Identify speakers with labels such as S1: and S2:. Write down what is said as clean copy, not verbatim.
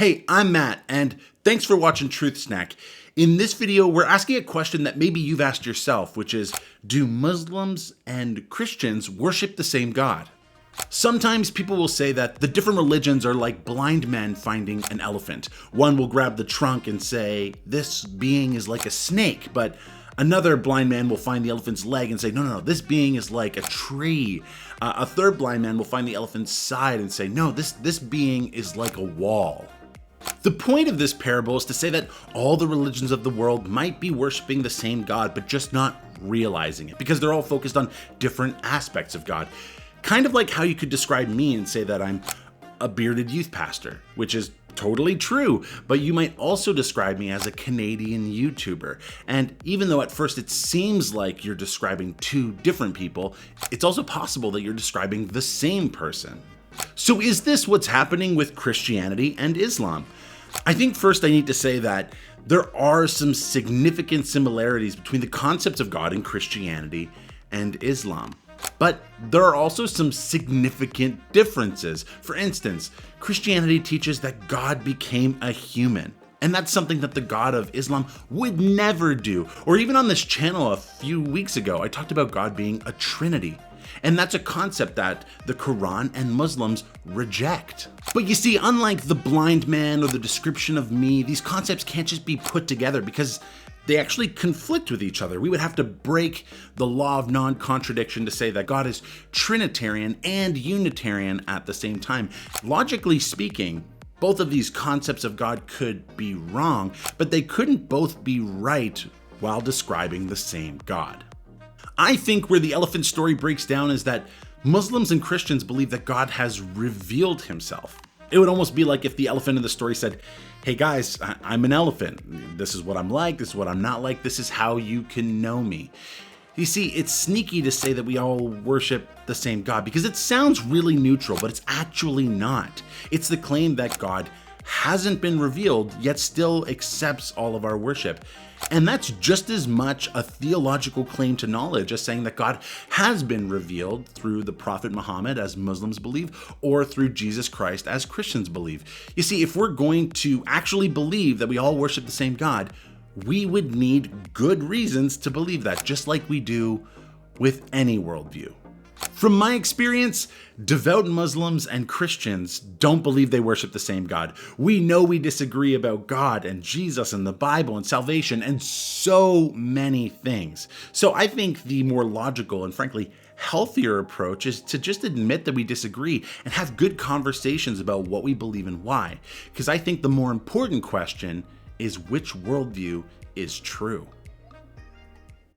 S1: Hey, I'm Matt, and thanks for watching Truth Snack. In this video, we're asking a question that maybe you've asked yourself, which is, do Muslims and Christians worship the same God? Sometimes people will say that the different religions are like blind men finding an elephant. One will grab the trunk and say, this being is like a snake, but another blind man will find the elephant's leg and say, no, this being is like a tree. A third blind man will find the elephant's side and say, no, this being is like a wall. The point of this parable is to say that all the religions of the world might be worshiping the same God, but just not realizing it, because they're all focused on different aspects of God. Kind of like how you could describe me and say that I'm a bearded youth pastor, which is totally true, but you might also describe me as a Canadian YouTuber. And even though at first it seems like you're describing two different people, it's also possible that you're describing the same person. So is this what's happening with Christianity and Islam? I think first I need to say that there are some significant similarities between the concepts of God in Christianity and Islam. But there are also some significant differences. For instance, Christianity teaches that God became a human. And that's something that the God of Islam would never do. Or even on this channel a few weeks ago, I talked about God being a Trinity. And that's a concept that the Quran and Muslims reject. But you see, unlike the blind man or the description of me, these concepts can't just be put together because they actually conflict with each other. We would have to break the law of non-contradiction to say that God is Trinitarian and Unitarian at the same time. Logically speaking, both of these concepts of God could be wrong, but they couldn't both be right while describing the same God. I think where the elephant story breaks down is that Muslims and Christians believe that God has revealed himself. It would almost be like if the elephant in the story said, hey guys, I'm an elephant. This is what I'm like, this is what I'm not like, this is how you can know me. You see, it's sneaky to say that we all worship the same God because it sounds really neutral, but it's actually not. It's the claim that God hasn't been revealed, yet still accepts all of our worship. And that's just as much a theological claim to knowledge as saying that God has been revealed through the Prophet Muhammad, as Muslims believe, or through Jesus Christ, as Christians believe. You see, if we're going to actually believe that we all worship the same God, we would need good reasons to believe that, just like we do with any worldview. From my experience, devout Muslims and Christians don't believe they worship the same God. We know we disagree about God and Jesus and the Bible and salvation and so many things. So I think the more logical and frankly healthier approach is to just admit that we disagree and have good conversations about what we believe and why. Because I think the more important question is which worldview is true.